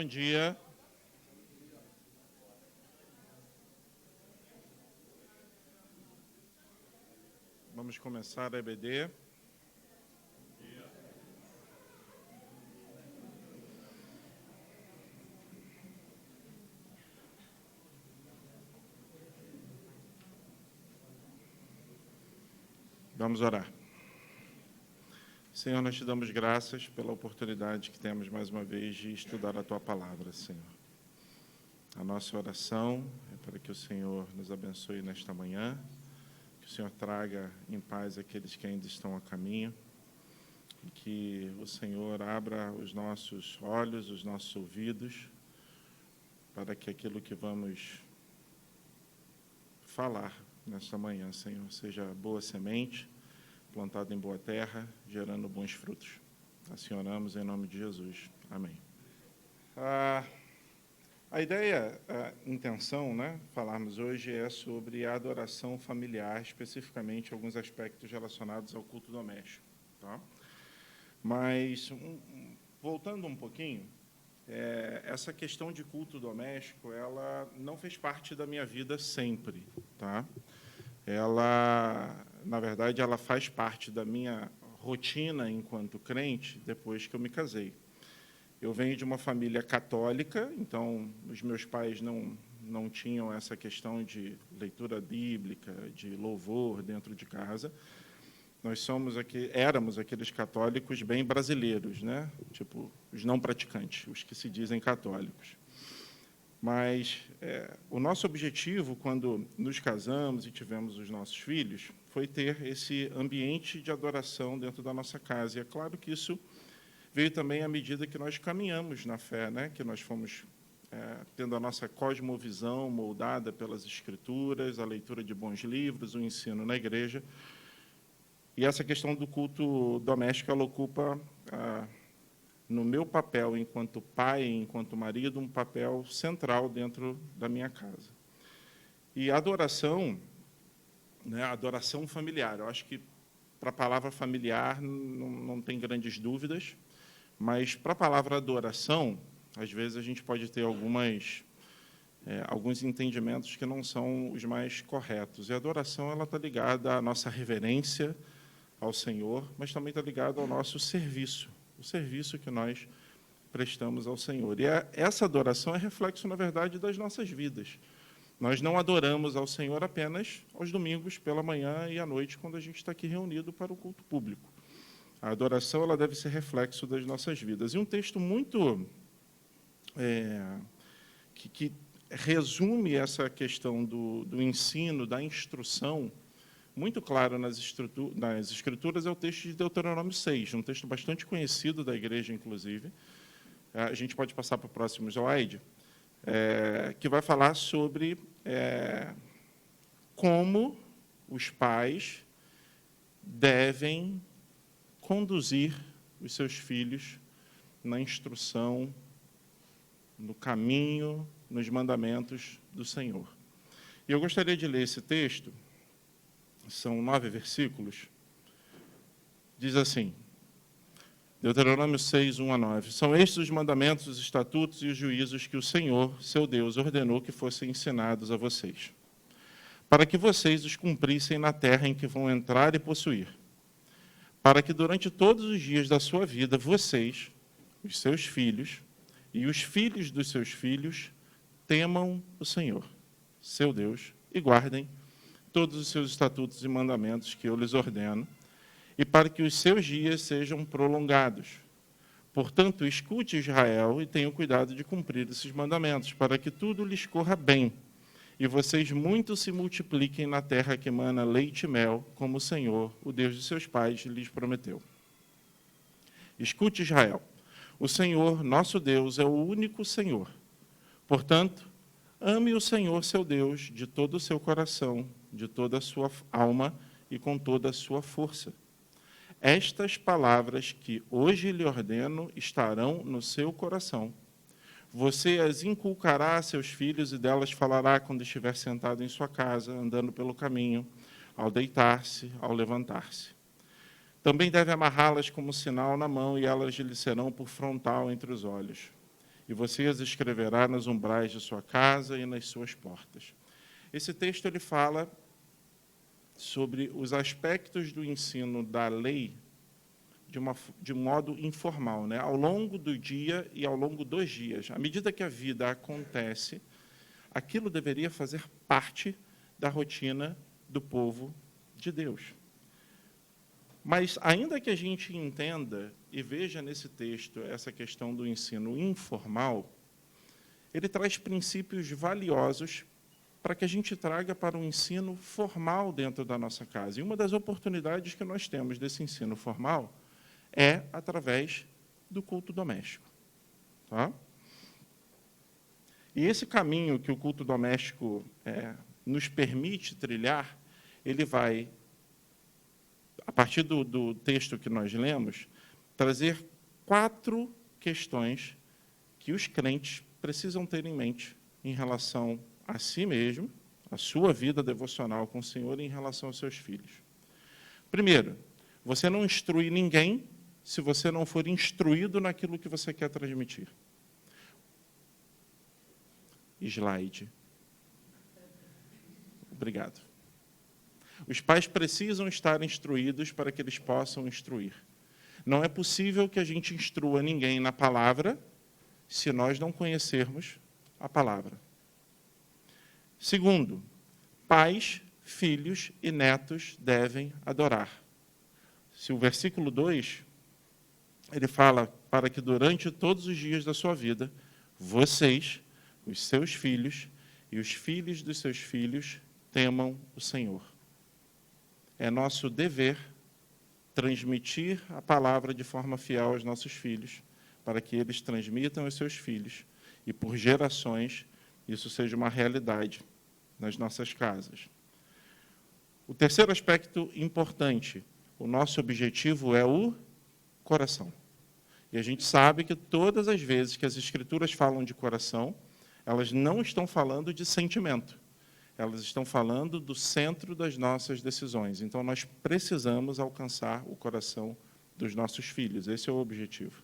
Bom dia. Vamos começar a EBD. Vamos orar. Senhor, nós te damos graças pela oportunidade que temos mais uma vez de estudar a Tua Palavra, Senhor. A nossa oração é para que o Senhor nos abençoe nesta manhã, que o Senhor traga em paz aqueles que ainda estão a caminho, e que o Senhor abra os nossos olhos, os nossos ouvidos, para que aquilo que vamos falar nesta manhã, Senhor, seja boa semente, plantada em boa terra, gerando bons frutos. Assim oramos em nome de Jesus. Amém. A ideia, a intenção, falarmos hoje é sobre a adoração familiar, especificamente alguns aspectos relacionados ao culto doméstico. Tá? Mas, voltando um pouquinho, essa questão de culto doméstico, ela não fez parte da minha vida sempre. Tá? Ela, na verdade, ela faz parte da minha rotina enquanto crente depois que eu me casei. Eu venho de uma família católica, então os meus pais não tinham essa questão de leitura bíblica, de louvor dentro de casa. Nós éramos aqueles católicos bem brasileiros, tipo os não praticantes, os que se dizem católicos. Mas o nosso objetivo, quando nos casamos e tivemos os nossos filhos, foi ter esse ambiente de adoração dentro da nossa casa. E é claro que isso veio também à medida que nós caminhamos na fé, que nós fomos tendo a nossa cosmovisão moldada pelas Escrituras, a leitura de bons livros, o ensino na igreja. E essa questão do culto doméstico, ela ocupa, no meu papel enquanto pai, enquanto marido, um papel central dentro da minha casa. E a adoração, a adoração familiar, eu acho que para a palavra familiar não tem grandes dúvidas, mas para a palavra adoração, às vezes a gente pode ter alguns entendimentos que não são os mais corretos. E a adoração está ligada à nossa reverência ao Senhor, mas também está ligada ao nosso serviço, o serviço que nós prestamos ao Senhor. E essa adoração é reflexo, na verdade, das nossas vidas. Nós não adoramos ao Senhor apenas aos domingos, pela manhã e à noite, quando a gente está aqui reunido para o culto público. A adoração ela deve ser reflexo das nossas vidas. E um texto muito que resume essa questão do ensino, da instrução, muito claro nas Escrituras, é o texto de Deuteronômio 6, um texto bastante conhecido da igreja, inclusive. A gente pode passar para o próximo slide, que vai falar sobre como os pais devem conduzir os seus filhos na instrução, no caminho, nos mandamentos do Senhor. E eu gostaria de ler esse texto, são 9 versículos, diz assim, Deuteronômio 6, 1 a 9, são estes os mandamentos, os estatutos e os juízos que o Senhor, seu Deus, ordenou que fossem ensinados a vocês, para que vocês os cumprissem na terra em que vão entrar e possuir, para que durante todos os dias da sua vida, vocês, os seus filhos e os filhos dos seus filhos, temam o Senhor, seu Deus, e guardem todos os seus estatutos e mandamentos que eu lhes ordeno, e para que os seus dias sejam prolongados. Portanto, escute Israel e tenha cuidado de cumprir esses mandamentos, para que tudo lhes corra bem, e vocês muito se multipliquem na terra que emana leite e mel, como o Senhor, o Deus de seus pais, lhes prometeu. Escute Israel, o Senhor, nosso Deus, é o único Senhor. Portanto, ame o Senhor, seu Deus, de todo o seu coração, de toda a sua alma e com toda a sua força. Estas palavras que hoje lhe ordeno estarão no seu coração. Você as inculcará a seus filhos e delas falará quando estiver sentado em sua casa, andando pelo caminho, ao deitar-se, ao levantar-se. Também deve amarrá-las como sinal na mão e elas lhe serão por frontal entre os olhos. e você as escreverá nos umbrais de sua casa e nas suas portas. Esse texto ele fala sobre os aspectos do ensino da lei de um modo informal, né? Ao longo do dia e ao longo dos dias. À medida que a vida acontece, aquilo deveria fazer parte da rotina do povo de Deus. Mas, ainda que a gente entenda e veja nesse texto essa questão do ensino informal, ele traz princípios valiosos para que a gente traga para um ensino formal dentro da nossa casa. E uma das oportunidades que nós temos desse ensino formal é através do culto doméstico. Tá? E esse caminho que o culto doméstico nos permite trilhar, ele vai, a partir do texto que nós lemos, trazer 4 questões que os crentes precisam ter em mente em relação a si mesmo, a sua vida devocional com o Senhor e em relação aos seus filhos. Primeiro, você não instrui ninguém se você não for instruído naquilo que você quer transmitir. Slide. Obrigado. Os pais precisam estar instruídos para que eles possam instruir. Não é possível que a gente instrua ninguém na palavra se nós não conhecermos a palavra. Segundo, pais, filhos e netos devem adorar. Se o versículo 2, ele fala para que durante todos os dias da sua vida, vocês, os seus filhos e os filhos dos seus filhos temam o Senhor. É nosso dever transmitir a palavra de forma fiel aos nossos filhos, para que eles transmitam aos seus filhos e, por gerações, isso seja uma realidade nas nossas casas. O terceiro aspecto importante, o nosso objetivo é o coração. E a gente sabe que todas as vezes que as Escrituras falam de coração, elas não estão falando de sentimento. Elas estão falando do centro das nossas decisões. Então, nós precisamos alcançar o coração dos nossos filhos. Esse é o objetivo.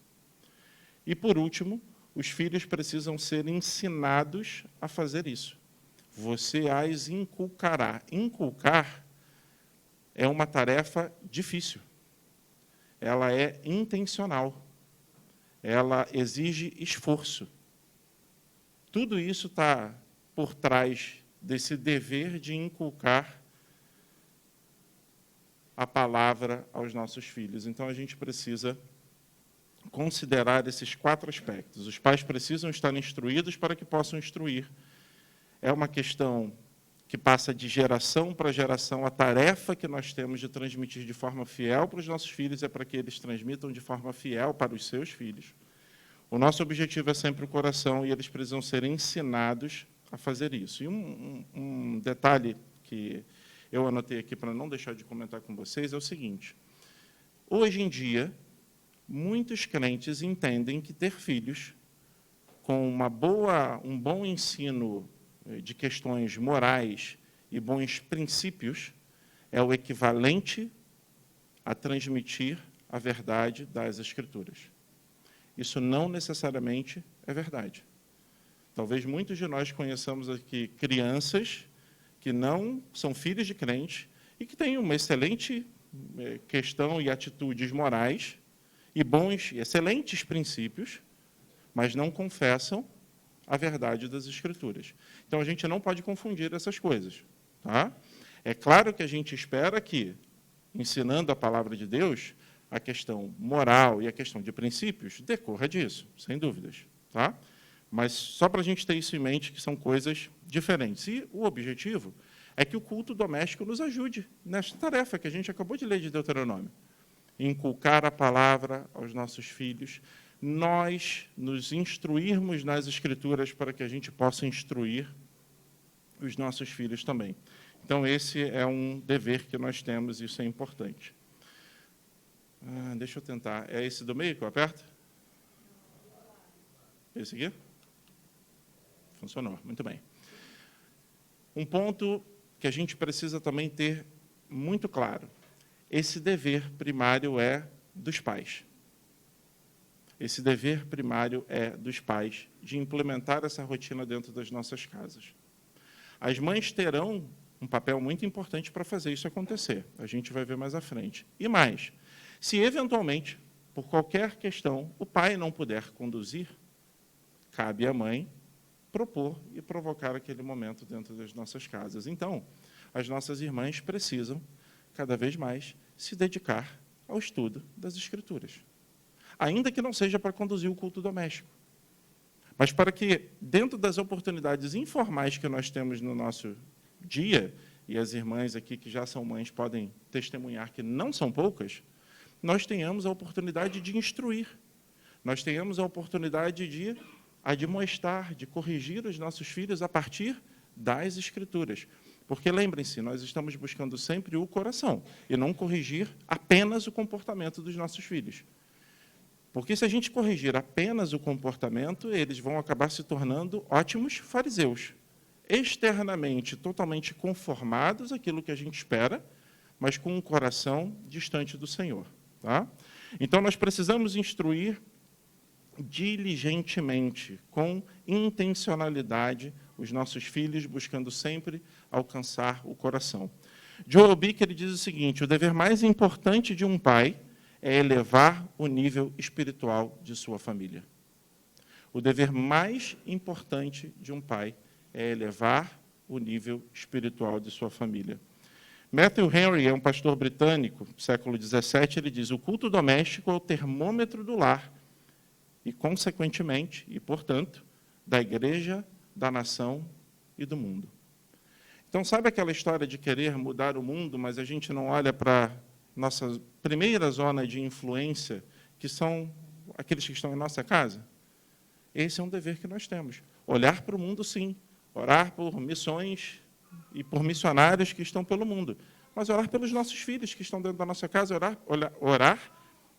E, por último, os filhos precisam ser ensinados a fazer isso. Você as inculcará. Inculcar é uma tarefa difícil. Ela é intencional. Ela exige esforço. Tudo isso está por trás desse dever de inculcar a palavra aos nossos filhos. Então, a gente precisa considerar esses 4 aspectos. Os pais precisam estar instruídos para que possam instruir. É uma questão que passa de geração para geração. A tarefa que nós temos de transmitir de forma fiel para os nossos filhos é para que eles transmitam de forma fiel para os seus filhos. O nosso objetivo é sempre o coração e eles precisam ser ensinados a fazer isso. E um detalhe que eu anotei aqui para não deixar de comentar com vocês é o seguinte. Hoje em dia, muitos crentes entendem que ter filhos com um bom ensino de questões morais e bons princípios é o equivalente a transmitir a verdade das Escrituras. Isso não necessariamente é verdade. Talvez muitos de nós conheçamos aqui crianças que não são filhos de crentes e que têm uma excelente questão e atitudes morais e bons e excelentes princípios, mas não confessam a verdade das Escrituras. Então, a gente não pode confundir essas coisas. Tá? É claro que a gente espera que, ensinando a palavra de Deus, a questão moral e a questão de princípios decorra disso, sem dúvidas. Tá? Mas só para a gente ter isso em mente, que são coisas diferentes. E o objetivo é que o culto doméstico nos ajude nesta tarefa que a gente acabou de ler de Deuteronômio. Inculcar a palavra aos nossos filhos, nós nos instruirmos nas Escrituras para que a gente possa instruir os nossos filhos também. Então, esse é um dever que nós temos, e isso é importante. Deixa eu tentar. É esse do meio que eu aperto? Esse aqui? Funcionou, muito bem. Um ponto que a gente precisa também ter muito claro. Esse dever primário é dos pais. esse dever primário é dos pais de implementar essa rotina dentro das nossas casas. As mães terão um papel muito importante para fazer isso acontecer. A gente vai ver mais à frente. E mais, se eventualmente, por qualquer questão, o pai não puder conduzir, cabe à mãe propor e provocar aquele momento dentro das nossas casas. Então, as nossas irmãs precisam, cada vez mais, se dedicar ao estudo das Escrituras. Ainda que não seja para conduzir o culto doméstico, mas para que, dentro das oportunidades informais que nós temos no nosso dia, e as irmãs aqui que já são mães podem testemunhar que não são poucas, nós tenhamos a oportunidade de instruir, nós tenhamos a oportunidade de admoestar, de corrigir os nossos filhos a partir das Escrituras. Porque, lembrem-se, nós estamos buscando sempre o coração, e não corrigir apenas o comportamento dos nossos filhos. Porque, se a gente corrigir apenas o comportamento, eles vão acabar se tornando ótimos fariseus, externamente totalmente conformados àquilo que a gente espera, mas com um coração distante do Senhor. Tá? Então, nós precisamos instruir diligentemente, com intencionalidade, os nossos filhos, buscando sempre alcançar o coração. Joel Bick ele diz o seguinte: o dever mais importante de um pai é elevar o nível espiritual de sua família. O dever mais importante de um pai é elevar o nível espiritual de sua família. Matthew Henry é um pastor britânico, século XVII, ele diz: o culto doméstico é o termômetro do lar e, consequentemente, e portanto, da igreja, da nação e do mundo. Então, sabe aquela história de querer mudar o mundo, mas a gente não olha para nossa primeira zona de influência, que são aqueles que estão em nossa casa? Esse é um dever que nós temos. Olhar para o mundo, sim. Orar por missões e por missionários que estão pelo mundo. Mas orar pelos nossos filhos que estão dentro da nossa casa, orar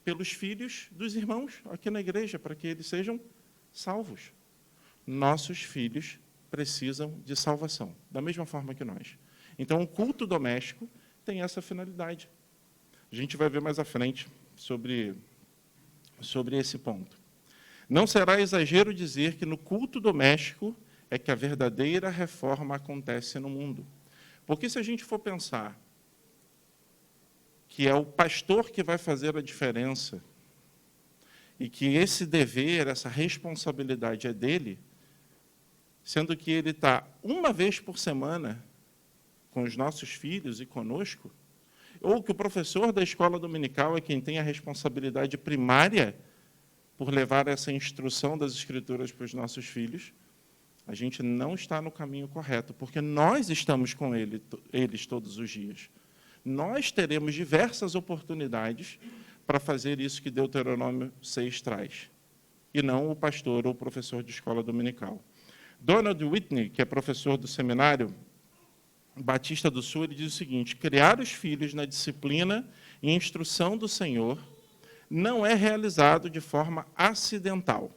pelos filhos dos irmãos aqui na igreja, para que eles sejam salvos. Nossos filhos precisam de salvação, da mesma forma que nós. Então, o culto doméstico tem essa finalidade. A gente vai ver mais à frente sobre esse ponto. Não será exagero dizer que no culto doméstico é que a verdadeira reforma acontece no mundo. Porque se a gente for pensar que é o pastor que vai fazer a diferença e que esse dever, essa responsabilidade é dele, sendo que ele está uma vez por semana com os nossos filhos e conosco, ou que o professor da escola dominical é quem tem a responsabilidade primária por levar essa instrução das Escrituras para os nossos filhos, a gente não está no caminho correto, porque nós estamos com eles todos os dias. Nós teremos diversas oportunidades para fazer isso que Deuteronômio 6 traz, e não o pastor ou o professor de escola dominical. Donald Whitney, que é professor do seminário Batista do Sul, ele diz o seguinte: criar os filhos na disciplina e instrução do Senhor não é realizado de forma acidental.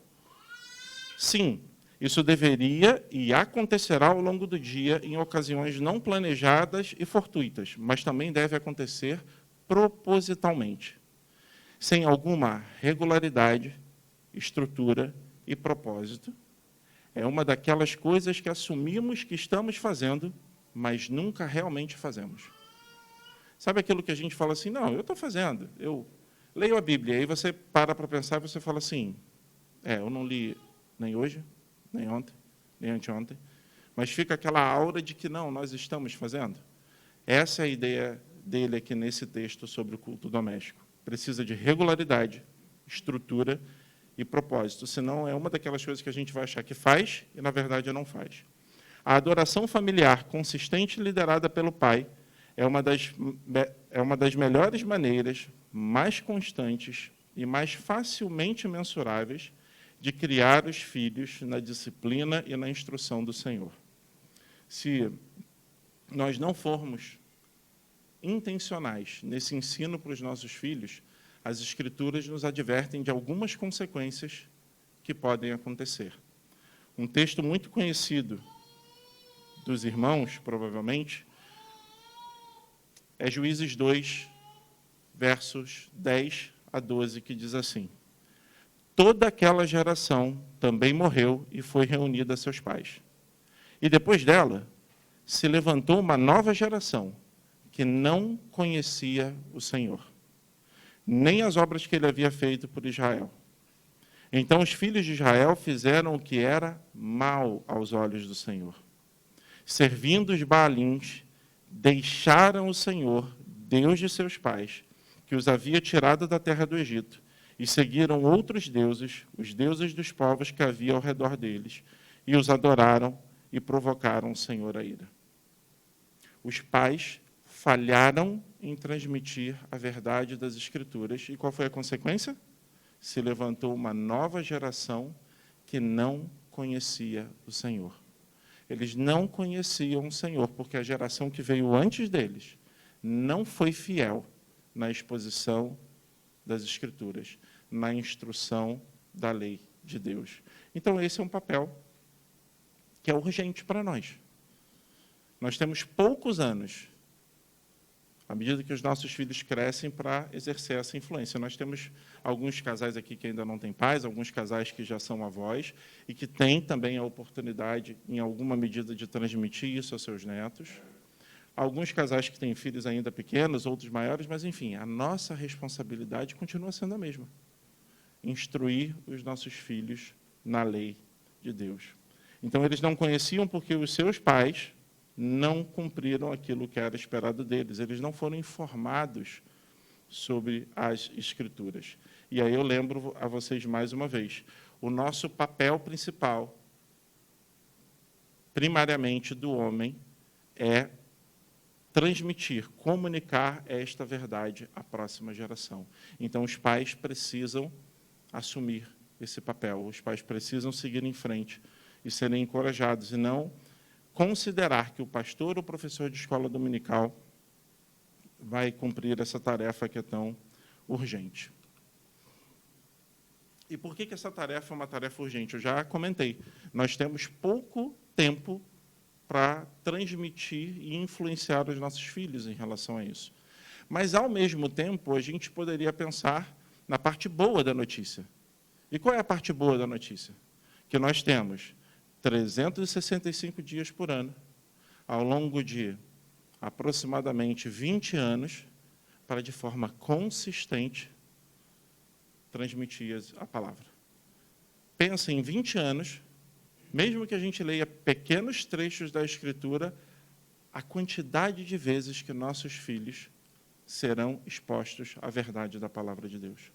Sim, isso deveria e acontecerá ao longo do dia em ocasiões não planejadas e fortuitas, mas também deve acontecer propositalmente, sem alguma regularidade, estrutura e propósito. É uma daquelas coisas que assumimos que estamos fazendo, mas nunca realmente fazemos. Sabe aquilo que a gente fala assim: não, eu estou fazendo, eu leio a Bíblia, aí você para pensar e você fala assim: eu não li nem hoje, nem ontem, nem anteontem, mas fica aquela aura de que não, nós estamos fazendo. Essa é a ideia dele aqui nesse texto sobre o culto doméstico. Precisa de regularidade, estrutura e propósito, senão é uma daquelas coisas que a gente vai achar que faz e, na verdade, não faz. A adoração familiar consistente e liderada pelo pai é uma das melhores maneiras, mais constantes e mais facilmente mensuráveis de criar os filhos na disciplina e na instrução do Senhor. Se nós não formos intencionais nesse ensino para os nossos filhos, as Escrituras nos advertem de algumas consequências que podem acontecer. Um texto muito conhecido dos irmãos, provavelmente, é Juízes 2, versos 10 a 12, que diz assim: toda aquela geração também morreu e foi reunida a seus pais. E depois dela, se levantou uma nova geração que não conhecia o Senhor, nem as obras que ele havia feito por Israel. Então os filhos de Israel fizeram o que era mal aos olhos do Senhor. Servindo os Baalins, deixaram o Senhor, Deus de seus pais, que os havia tirado da terra do Egito, e seguiram outros deuses, os deuses dos povos que havia ao redor deles, e os adoraram e provocaram o Senhor a ira. Os pais falharam em transmitir a verdade das Escrituras. E qual foi a consequência? Se levantou uma nova geração que não conhecia o Senhor. Eles não conheciam o Senhor, porque a geração que veio antes deles não foi fiel na exposição das Escrituras, na instrução da lei de Deus. Então, esse é um papel que é urgente para nós. Nós temos poucos anos, à medida que os nossos filhos crescem, para exercer essa influência. Nós temos alguns casais aqui que ainda não têm pais, alguns casais que já são avós, e que têm também a oportunidade, em alguma medida, de transmitir isso aos seus netos. Alguns casais que têm filhos ainda pequenos, outros maiores, mas, enfim, a nossa responsabilidade continua sendo a mesma. Instruir os nossos filhos na lei de Deus. Então, eles não conheciam porque os seus pais não cumpriram aquilo que era esperado deles. Eles não foram informados sobre as Escrituras. E aí eu lembro a vocês mais uma vez, o nosso papel principal, primariamente do homem, é transmitir, comunicar esta verdade à próxima geração. Então, os pais precisam assumir esse papel, os pais precisam seguir em frente e serem encorajados, e não considerar que o pastor ou professor de escola dominical vai cumprir essa tarefa que é tão urgente. E por que essa tarefa é uma tarefa urgente? Eu já comentei. Nós temos pouco tempo para transmitir e influenciar os nossos filhos em relação a isso. Mas, ao mesmo tempo, a gente poderia pensar na parte boa da notícia. E qual é a parte boa da notícia? Que nós temos 365 dias por ano, ao longo de aproximadamente 20 anos, para, de forma consistente, transmitir a palavra. Pensa em 20 anos, mesmo que a gente leia pequenos trechos da Escritura, a quantidade de vezes que nossos filhos serão expostos à verdade da palavra de Deus.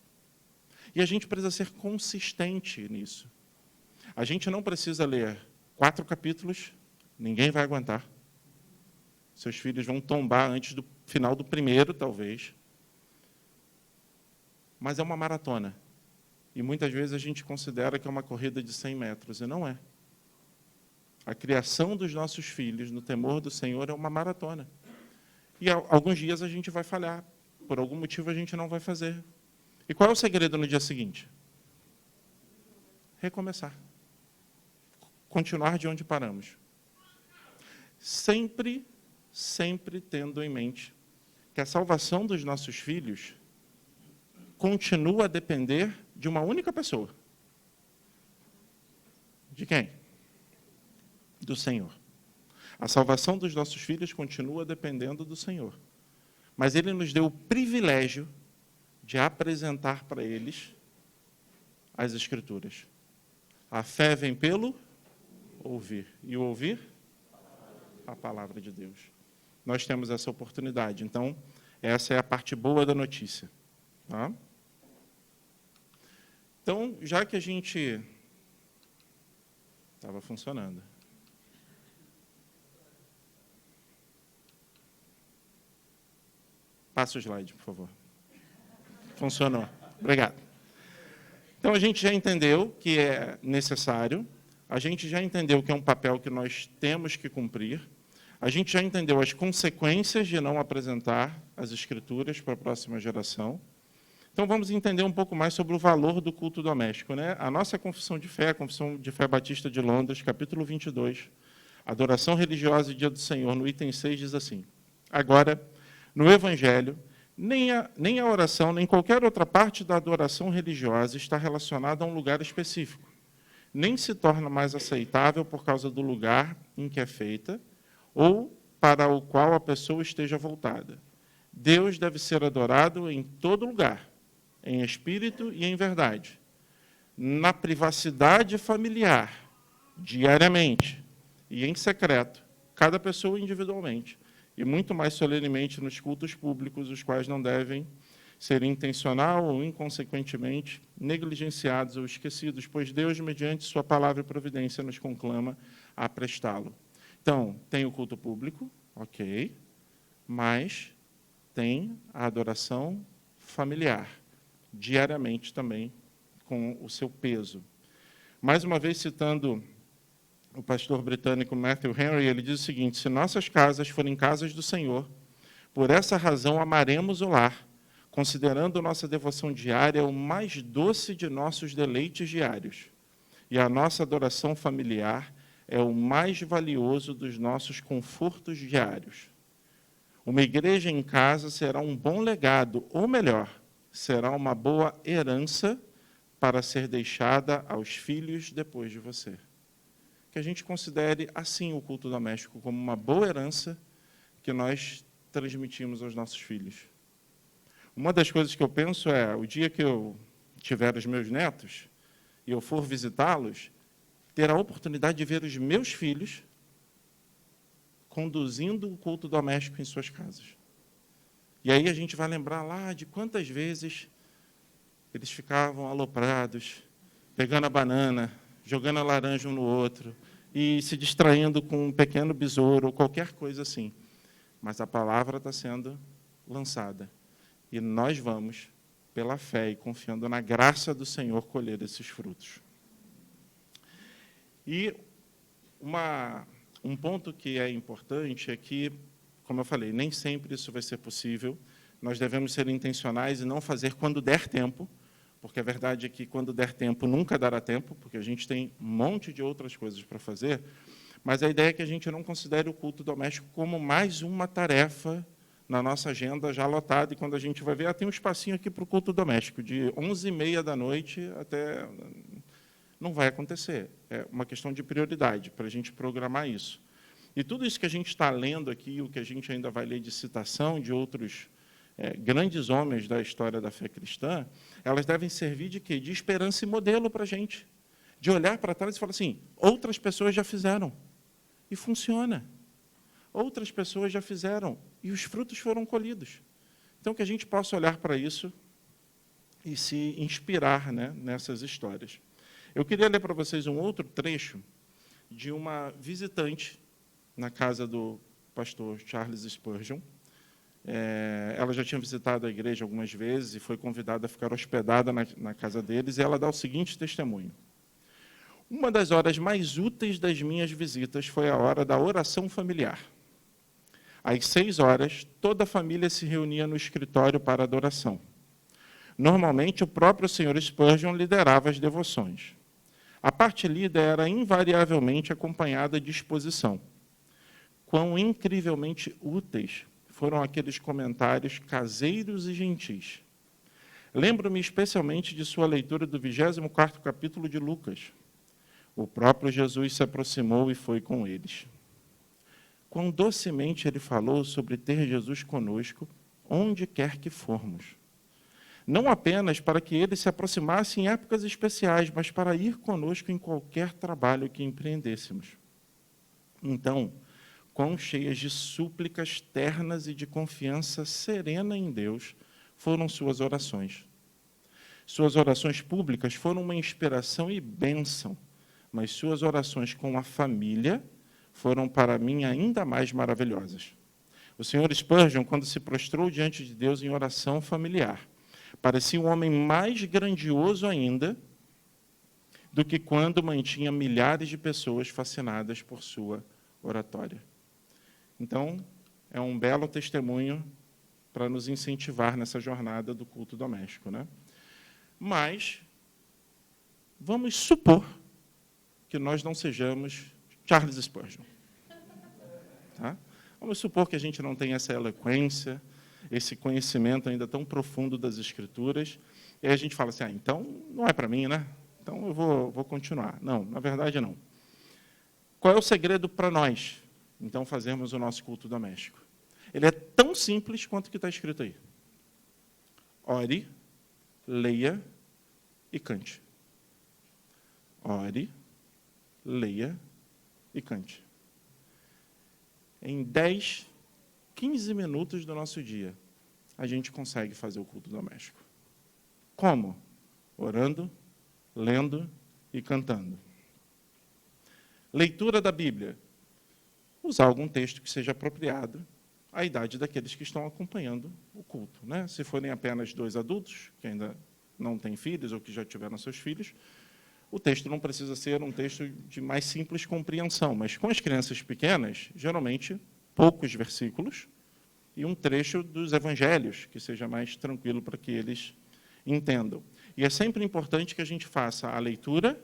E a gente precisa ser consistente nisso. A gente não precisa ler 4 capítulos, ninguém vai aguentar. Seus filhos vão tombar antes do final do primeiro, talvez. Mas é uma maratona. E muitas vezes a gente considera que é uma corrida de 100 metros, e não é. A criação dos nossos filhos no temor do Senhor é uma maratona. E alguns dias a gente vai falhar. Por algum motivo a gente não vai fazer. E qual é o segredo no dia seguinte? Recomeçar. Continuar de onde paramos. Sempre tendo em mente que a salvação dos nossos filhos continua a depender de uma única pessoa. De quem? Do Senhor. A salvação dos nossos filhos continua dependendo do Senhor. Mas Ele nos deu o privilégio de apresentar para eles as Escrituras. A fé vem pelo ouvir. E o ouvir? A palavra de Deus. Nós temos essa oportunidade. Então, essa é a parte boa da notícia. Tá? Então, já que a gente... Estava funcionando. Passa o slide, por favor. Funcionou. Obrigado. Então, a gente já entendeu que é necessário, a gente já entendeu que é um papel que nós temos que cumprir, a gente já entendeu as consequências de não apresentar as Escrituras para a próxima geração. Então, vamos entender um pouco mais sobre o valor do culto doméstico, né? A nossa Confissão de Fé, a Confissão de Fé Batista de Londres, capítulo 22, Adoração Religiosa e Dia do Senhor, no item 6, diz assim: agora, no Evangelho, Nem a oração, nem qualquer outra parte da adoração religiosa está relacionada a um lugar específico. Nem se torna mais aceitável por causa do lugar em que é feita ou para o qual a pessoa esteja voltada. Deus deve ser adorado em todo lugar, em espírito e em verdade, na privacidade familiar, diariamente, e em secreto, cada pessoa individualmente, e muito mais solenemente nos cultos públicos, os quais não devem ser intencional ou inconsequentemente negligenciados ou esquecidos, pois Deus, mediante sua palavra e providência, nos conclama a prestá-lo. Então, tem o culto público, ok, mas tem a adoração familiar, diariamente também, com o seu peso. Mais uma vez, citando o pastor britânico Matthew Henry, ele diz o seguinte: se nossas casas forem casas do Senhor, por essa razão amaremos o lar, considerando nossa devoção diária o mais doce de nossos deleites diários. E a nossa adoração familiar é o mais valioso dos nossos confortos diários. Uma igreja em casa será um bom legado, ou melhor, será uma boa herança para ser deixada aos filhos depois de você. Que a gente considere assim o culto doméstico, como uma boa herança que nós transmitimos aos nossos filhos. Uma das coisas que eu penso é, o dia que eu tiver os meus netos e eu for visitá-los, ter a oportunidade de ver os meus filhos conduzindo o culto doméstico em suas casas. E aí a gente vai lembrar lá de quantas vezes eles ficavam aloprados, pegando a banana, jogando a laranja um no outro, e se distraindo com um pequeno besouro, ou qualquer coisa assim. Mas a palavra está sendo lançada. E nós vamos, pela fé e confiando na graça do Senhor, colher esses frutos. E um ponto que é importante é que, como eu falei, nem sempre isso vai ser possível. Nós devemos ser intencionais e não fazer quando der tempo, porque a verdade é que, quando der tempo, nunca dará tempo, porque a gente tem um monte de outras coisas para fazer, mas a ideia é que a gente não considere o culto doméstico como mais uma tarefa na nossa agenda já lotada, e quando a gente vai ver, tem um espacinho aqui para o culto doméstico, de 11h30 da noite até... Não vai acontecer. É uma questão de prioridade, para a gente programar isso. E tudo isso que a gente está lendo aqui, o que a gente ainda vai ler de citação de outros grandes homens da história da fé cristã, elas devem servir de quê? De esperança e modelo para a gente. De olhar para trás e falar assim, outras pessoas já fizeram, e funciona. Outras pessoas já fizeram, e os frutos foram colhidos. Então, que a gente possa olhar para isso e se inspirar, né, nessas histórias. Eu queria ler para vocês um outro trecho de uma visitante na casa do pastor Charles Spurgeon. Ela já tinha visitado a igreja algumas vezes e foi convidada a ficar hospedada na casa deles, e ela dá o seguinte testemunho. Uma das horas mais úteis das minhas visitas foi a hora da oração familiar. Às 6h, toda a família se reunia no escritório para adoração. Normalmente, o próprio Sr. Spurgeon liderava as devoções. A parte lida era invariavelmente acompanhada de exposição. Quão incrivelmente úteis foram aqueles comentários caseiros e gentis. Lembro-me especialmente de sua leitura do 24º capítulo de Lucas. O próprio Jesus se aproximou e foi com eles. Quão docemente ele falou sobre ter Jesus conosco, onde quer que formos. Não apenas para que ele se aproximasse em épocas especiais, mas para ir conosco em qualquer trabalho que empreendêssemos. Então, quão cheias de súplicas ternas e de confiança serena em Deus foram suas orações. Suas orações públicas foram uma inspiração e bênção, mas suas orações com a família foram para mim ainda mais maravilhosas. O Sr. Spurgeon, quando se prostrou diante de Deus em oração familiar, parecia um homem mais grandioso ainda do que quando mantinha milhares de pessoas fascinadas por sua oratória. Então, é um belo testemunho para nos incentivar nessa jornada do culto doméstico, né? Mas, vamos supor que nós não sejamos Charles Spurgeon. Tá? Vamos supor que a gente não tenha essa eloquência esse conhecimento ainda tão profundo das Escrituras, e aí a gente fala assim, então não é para mim, né? Então eu vou continuar. Não, na verdade não. Qual é o segredo para nós, então, fazermos o nosso culto doméstico? Ele é tão simples quanto o que está escrito aí. Ore, leia e cante. Ore, leia e cante. Em 10, 15 minutos do nosso dia, a gente consegue fazer o culto doméstico. Como? Orando, lendo e cantando. Leitura da Bíblia. Usar algum texto que seja apropriado à idade daqueles que estão acompanhando o culto, né? Se forem apenas 2 adultos, que ainda não têm filhos ou que já tiveram seus filhos, o texto não precisa ser um texto de mais simples compreensão, mas com as crianças pequenas, geralmente, poucos versículos e um trecho dos evangelhos, que seja mais tranquilo para que eles entendam. E é sempre importante que a gente faça a leitura,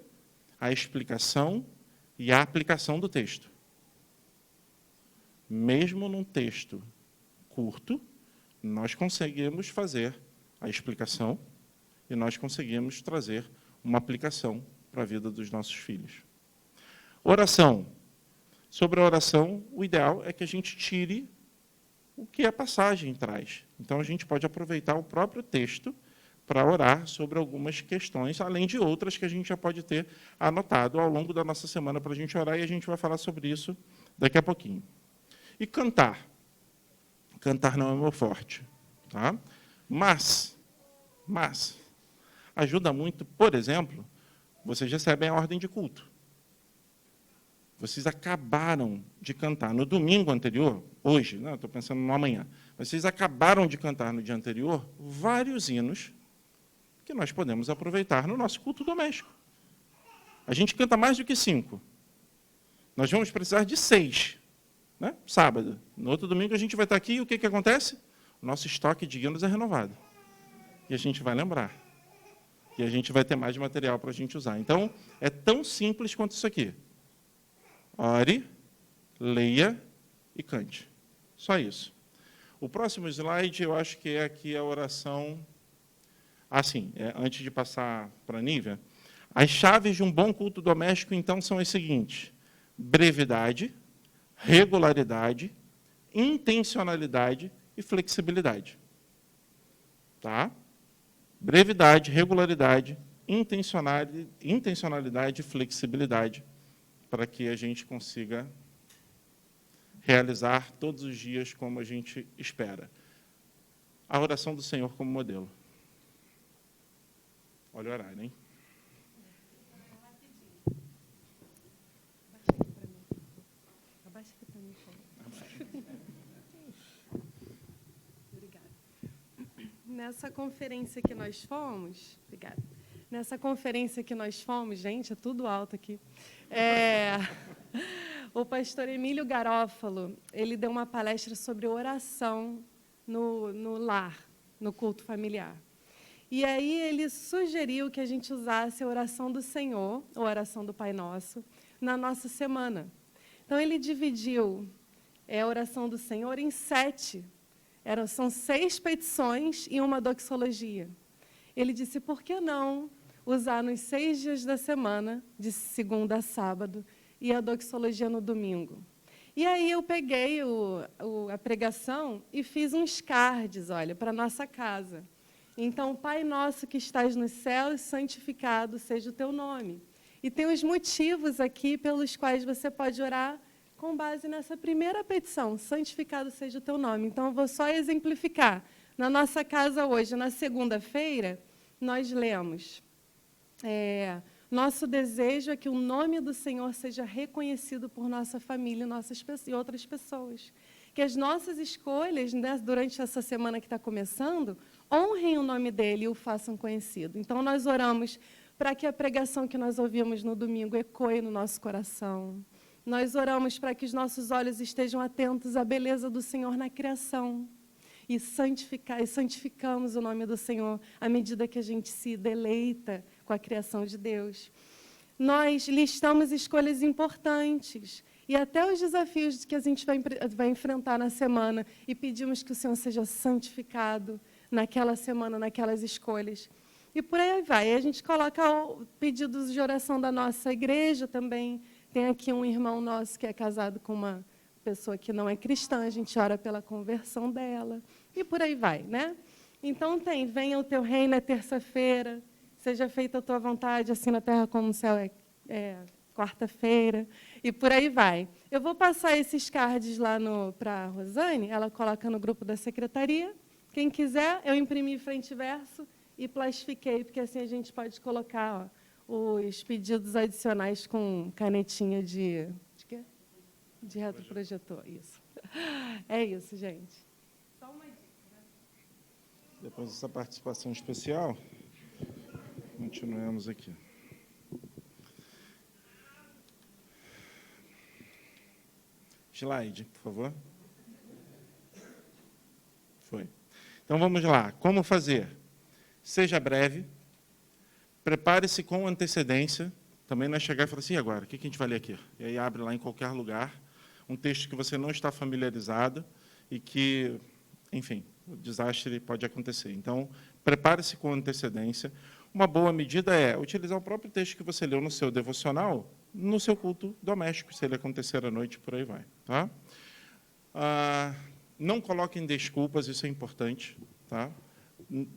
a explicação e a aplicação do texto. Mesmo num texto curto, nós conseguimos fazer a explicação e nós conseguimos trazer uma aplicação para a vida dos nossos filhos. Oração. Sobre a oração, o ideal é que a gente tire o que a passagem traz. Então, a gente pode aproveitar o próprio texto para orar sobre algumas questões, além de outras que a gente já pode ter anotado ao longo da nossa semana para a gente orar, e a gente vai falar sobre isso daqui a pouquinho. E cantar. Cantar não é meu forte. Tá? Mas, ajuda muito, por exemplo, vocês recebem a ordem de culto. Vocês acabaram de cantar no domingo anterior, hoje, não, estou pensando no amanhã, vocês acabaram de cantar no dia anterior vários hinos que nós podemos aproveitar no nosso culto doméstico. A gente canta mais do que 5. Nós vamos precisar de 6, né? Sábado. No outro domingo a gente vai estar aqui e o que acontece? O nosso estoque de hinos é renovado. E a gente vai lembrar. E a gente vai ter mais material para a gente usar. Então, é tão simples quanto isso aqui. Ore, leia e cante. Só isso. O próximo slide, eu acho que é aqui a oração... antes de passar para a Nívia, as chaves de um bom culto doméstico, então, são as seguintes. Brevidade, regularidade, intencionalidade e flexibilidade. Tá? Brevidade, regularidade, intencionalidade e flexibilidade, para que a gente consiga realizar todos os dias como a gente espera. A oração do Senhor como modelo. Olha o horário, hein? Abaixa aqui para mim. Obrigada. Nessa conferência que nós fomos... Obrigada. Nessa conferência que nós fomos, gente, é tudo alto aqui. O pastor Emílio Garófalo, ele deu uma palestra sobre oração no lar, no culto familiar. E aí ele sugeriu que a gente usasse a oração do Senhor, a oração do Pai Nosso, na nossa semana. Então, ele dividiu a oração do Senhor em 7. São 6 petições e uma doxologia. Ele disse, por que não usar nos 6 dias da semana, de segunda a sábado, e a doxologia no domingo? E aí eu peguei a pregação e fiz uns cards, olha, para a nossa casa. Então, Pai nosso que estás nos céus, santificado seja o teu nome. E tem os motivos aqui pelos quais você pode orar com base nessa primeira petição, santificado seja o teu nome. Então, eu vou só exemplificar. Na nossa casa hoje, na segunda-feira, nós lemos, nosso desejo é que o nome do Senhor seja reconhecido por nossa família e outras pessoas. Que as nossas escolhas, né, durante essa semana que está começando, honrem o nome dele e o façam conhecido. Então, nós oramos para que a pregação que nós ouvimos no domingo ecoe no nosso coração. Nós oramos para que os nossos olhos estejam atentos à beleza do Senhor na criação. E santificamos o nome do Senhor à medida que a gente se deleita com a criação de Deus. Nós listamos escolhas importantes e até os desafios que a gente vai enfrentar na semana, e pedimos que o Senhor seja santificado naquela semana, naquelas escolhas. E por aí vai. E a gente coloca pedidos de oração da nossa igreja também. Tem aqui um irmão nosso que é casado com uma pessoa que não é cristã, a gente ora pela conversão dela. E por aí vai, né? Então venha o teu reino, é terça-feira, seja feita a tua vontade, assim na terra como no céu é quarta-feira, e por aí vai. Eu vou passar esses cards lá para a Rosane, ela coloca no grupo da secretaria. Quem quiser, eu imprimi frente e verso e plastifiquei, porque assim a gente pode colocar os pedidos adicionais com canetinha de quê? De retroprojetor. Isso. É isso, gente. Só uma dica. Depois dessa participação especial, continuemos aqui. Slide, por favor. Foi. Então, vamos lá. Como fazer? Seja breve. Prepare-se com antecedência. Também não é chegar e falar assim, agora, o que a gente vai ler aqui? E aí abre lá em qualquer lugar um texto que você não está familiarizado e que, enfim, o desastre pode acontecer. Então, prepare-se com antecedência. Uma boa medida é utilizar o próprio texto que você leu no seu devocional no seu culto doméstico, se ele acontecer à noite, por aí vai. Tá? Não coloquem desculpas, isso é importante. Tá?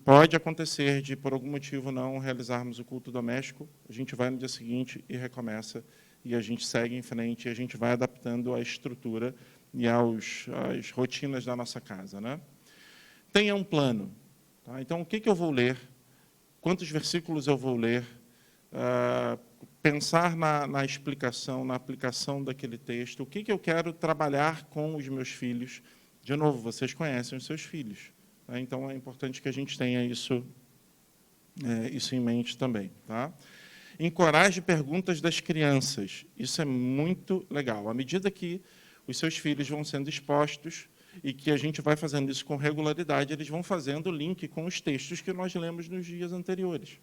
Pode acontecer de, por algum motivo, não realizarmos o culto doméstico, a gente vai no dia seguinte e recomeça, e a gente segue em frente, e a gente vai adaptando a estrutura e às rotinas da nossa casa. Né? Tenha um plano. Tá? Então, o que eu vou ler? Quantos versículos eu vou ler? Pensar na explicação, na aplicação daquele texto. O que eu quero trabalhar com os meus filhos? De novo, vocês conhecem os seus filhos. Tá? Então, é importante que a gente tenha isso em mente também. Tá? Encoraje perguntas das crianças. Isso é muito legal. À medida que os seus filhos vão sendo expostos e que a gente vai fazendo isso com regularidade, eles vão fazendo o link com os textos que nós lemos nos dias anteriores.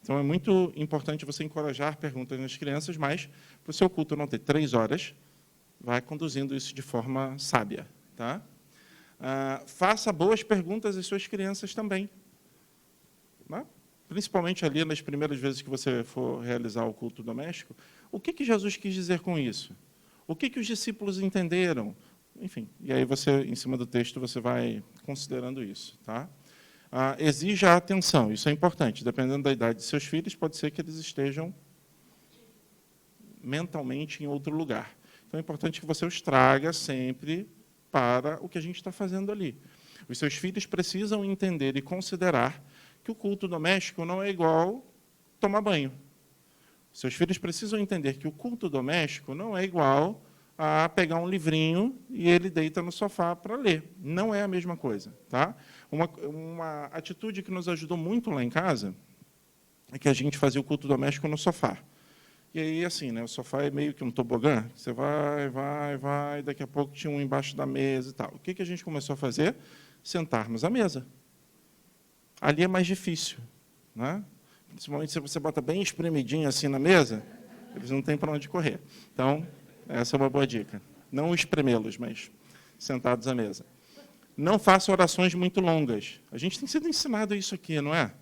Então, é muito importante você encorajar perguntas nas crianças, mas, para o seu culto não ter 3 horas, vai conduzindo isso de forma sábia. Tá? Faça boas perguntas às suas crianças também. Né? Principalmente ali nas primeiras vezes que você for realizar o culto doméstico. O que Jesus quis dizer com isso? O que os discípulos entenderam? Enfim, e aí você, em cima do texto, você vai considerando isso. Tá? Exija atenção, isso é importante. Dependendo da idade de seus filhos, pode ser que eles estejam mentalmente em outro lugar. Então, é importante que você os traga sempre para o que a gente está fazendo ali. Os seus filhos precisam entender e considerar que o culto doméstico não é igual tomar banho. Seus filhos precisam entender que o culto doméstico não é igual a pegar um livrinho e ele deita no sofá para ler. Não é a mesma coisa. Tá? Uma atitude que nos ajudou muito lá em casa é que a gente fazia o culto doméstico no sofá. E aí, assim, né, o sofá é meio que um tobogã. Você vai, daqui a pouco tinha um embaixo da mesa e tal. O que a gente começou a fazer? Sentarmos à mesa. Ali é mais difícil. Né? Principalmente se você bota bem espremidinho assim na mesa, eles não têm para onde correr. Então, essa é uma boa dica. Não espremê-los, mas sentados à mesa. Não faça orações muito longas. A gente tem sido ensinado isso aqui, não é?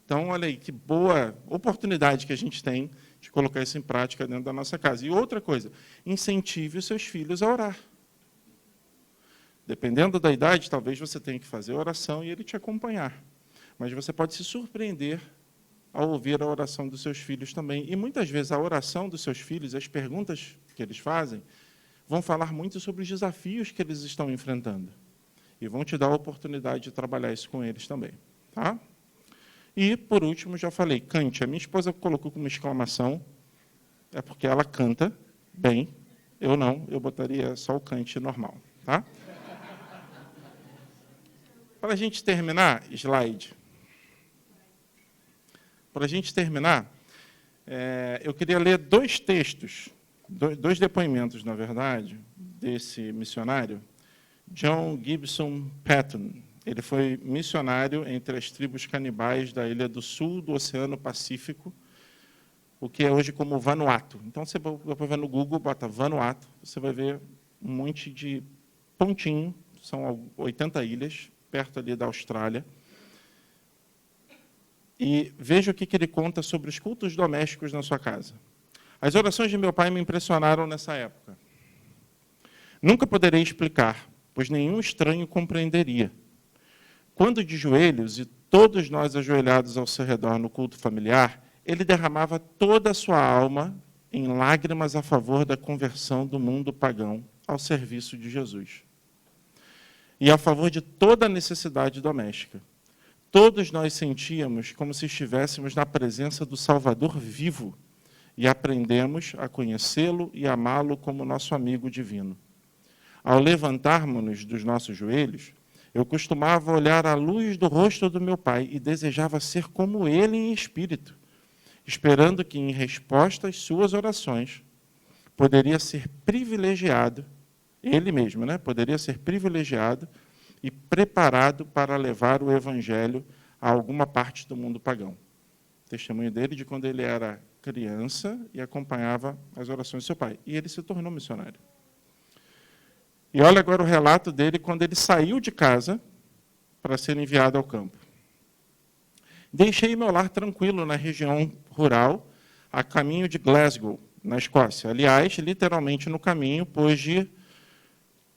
Então, olha aí, que boa oportunidade que a gente tem de colocar isso em prática dentro da nossa casa. E outra coisa, incentive os seus filhos a orar. Dependendo da idade, talvez você tenha que fazer a oração e ele te acompanhar. Mas você pode se surpreender ao ouvir a oração dos seus filhos também. E, muitas vezes, a oração dos seus filhos, as perguntas que eles fazem, vão falar muito sobre os desafios que eles estão enfrentando. E vão te dar a oportunidade de trabalhar isso com eles também. Tá? E, por último, já falei, cante. A minha esposa colocou como exclamação, é porque ela canta bem. Eu não, eu botaria só o cante normal. Tá? Para a gente terminar, slide. Para a gente terminar, eu queria ler 2 textos, 2 depoimentos, na verdade, desse missionário, John Gibson Patton. Ele foi missionário entre as tribos canibais da ilha do sul do Oceano Pacífico. o que é hoje como Vanuatu. Então, você vai ver no Google, bota Vanuatu, você vai ver um monte de pontinho, são 80 ilhas, perto ali da Austrália. E veja o que ele conta sobre os cultos domésticos na sua casa. As orações de meu pai me impressionaram nessa época. Nunca poderei explicar, pois nenhum estranho compreenderia. Quando de joelhos, e todos nós ajoelhados ao seu redor no culto familiar, ele derramava toda a sua alma em lágrimas a favor da conversão do mundo pagão ao serviço de Jesus. E a favor de toda a necessidade doméstica. Todos nós sentíamos como se estivéssemos na presença do Salvador vivo e aprendemos a conhecê-lo e amá-lo como nosso amigo divino. Ao levantarmos-nos dos nossos joelhos, eu costumava olhar a luz do rosto do meu pai e desejava ser como ele em espírito, esperando que, em resposta às suas orações, poderia ser privilegiado, ele mesmo, poderia ser privilegiado e preparado para levar o evangelho a alguma parte do mundo pagão. Testemunho dele de quando ele era criança e acompanhava as orações do seu pai. E ele se tornou missionário. E olha agora o relato dele quando ele saiu de casa para ser enviado ao campo. Deixei meu lar tranquilo na região rural, a caminho de Glasgow, na Escócia. Aliás, literalmente no caminho, pois de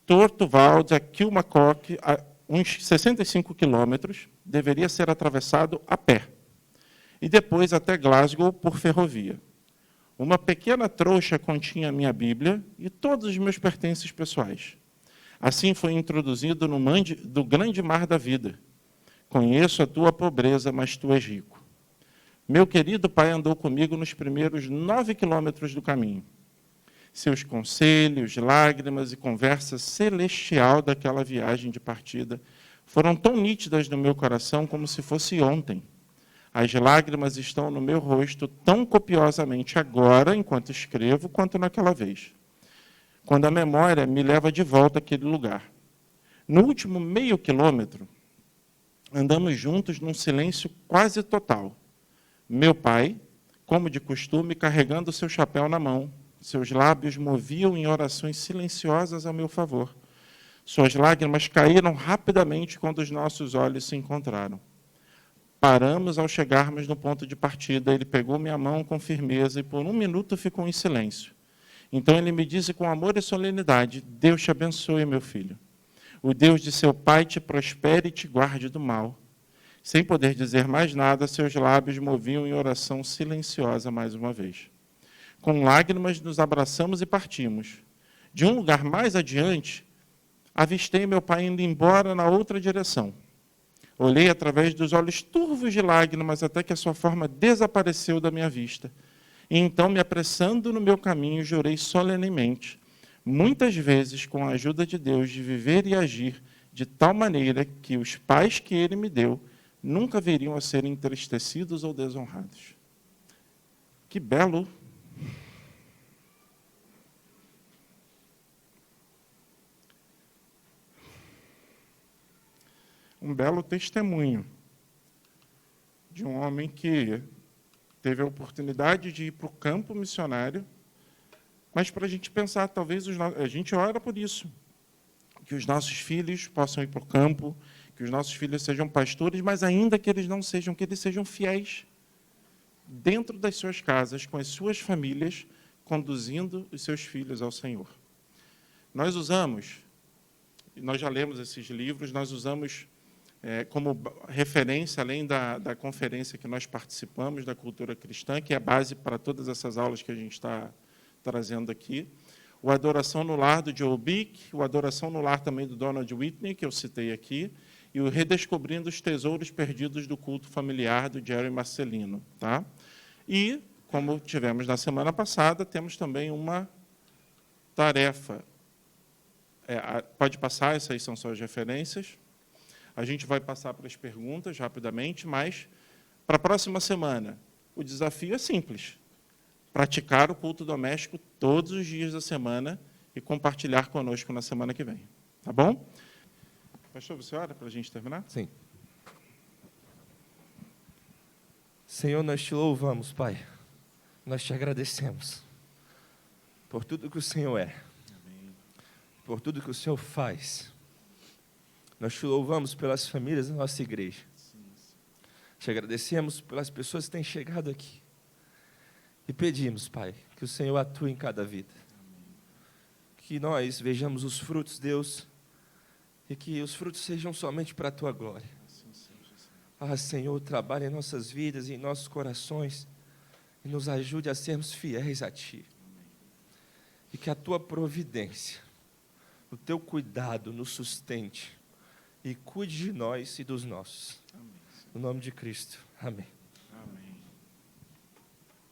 Tortuvalde a Kilmacock, a uns 65 quilômetros, deveria ser atravessado a pé. E depois até Glasgow por ferrovia. Uma pequena trouxa continha minha Bíblia e todos os meus pertences pessoais. Assim fui introduzido no do grande mar da vida. Conheço a tua pobreza, mas tu és rico. Meu querido pai andou comigo nos primeiros 9 quilômetros do caminho. Seus conselhos, lágrimas e conversa celestial daquela viagem de partida foram tão nítidas no meu coração como se fosse ontem. As lágrimas estão no meu rosto tão copiosamente agora, enquanto escrevo, quanto naquela vez, quando a memória me leva de volta àquele lugar. No último meio quilômetro, andamos juntos num silêncio quase total. Meu pai, como de costume, carregando seu chapéu na mão, seus lábios moviam em orações silenciosas a meu favor. Suas lágrimas caíram rapidamente quando os nossos olhos se encontraram. Paramos ao chegarmos no ponto de partida. Ele pegou minha mão com firmeza e por um minuto ficou em silêncio. Então ele me disse com amor e solenidade: Deus te abençoe, meu filho. O Deus de seu pai te prospere e te guarde do mal. Sem poder dizer mais nada, seus lábios moviam em oração silenciosa mais uma vez. Com lágrimas nos abraçamos e partimos. De um lugar mais adiante, avistei meu pai indo embora na outra direção. Olhei através dos olhos turvos de lágrimas até que a sua forma desapareceu da minha vista. E então, me apressando no meu caminho, jurei solenemente, muitas vezes com a ajuda de Deus, de viver e agir de tal maneira que os pais que ele me deu nunca viriam a ser entristecidos ou desonrados. Que belo! Um belo testemunho de um homem que teve a oportunidade de ir para o campo missionário, mas para a gente pensar, talvez a gente ora por isso, que os nossos filhos possam ir para o campo, que os nossos filhos sejam pastores, mas ainda que eles não sejam, que eles sejam fiéis dentro das suas casas, com as suas famílias, conduzindo os seus filhos ao Senhor. Nós já lemos esses livros, nós usamos como referência, além da conferência que nós participamos, da cultura cristã, que é a base para todas essas aulas que a gente está trazendo aqui, o Adoração no Lar, do Joel Bick, o Adoração no Lar também do Donald Whitney, que eu citei aqui, e o Redescobrindo os Tesouros Perdidos do Culto Familiar, do Jerry Marcelino. Tá? E, como tivemos na semana passada, temos também uma tarefa. Pode passar, essas aí são só as referências. A gente vai passar para as perguntas rapidamente, mas, para a próxima semana, o desafio é simples. Praticar o culto doméstico todos os dias da semana e compartilhar conosco na semana que vem. Tá bom? Pastor, você ora para a gente terminar? Sim. Senhor, nós te louvamos, Pai. Nós te agradecemos por tudo que o Senhor é, por tudo que o Senhor faz. Nós te louvamos pelas famílias da nossa igreja. Te agradecemos pelas pessoas que têm chegado aqui. E pedimos, Pai, que o Senhor atue em cada vida. Que nós vejamos os frutos, Deus, e que os frutos sejam somente para a Tua glória. Senhor, trabalhe em nossas vidas e em nossos corações e nos ajude a sermos fiéis a Ti. E que a Tua providência, o Teu cuidado nos sustente e cuide de nós e dos nossos. No nome de Cristo. Amém.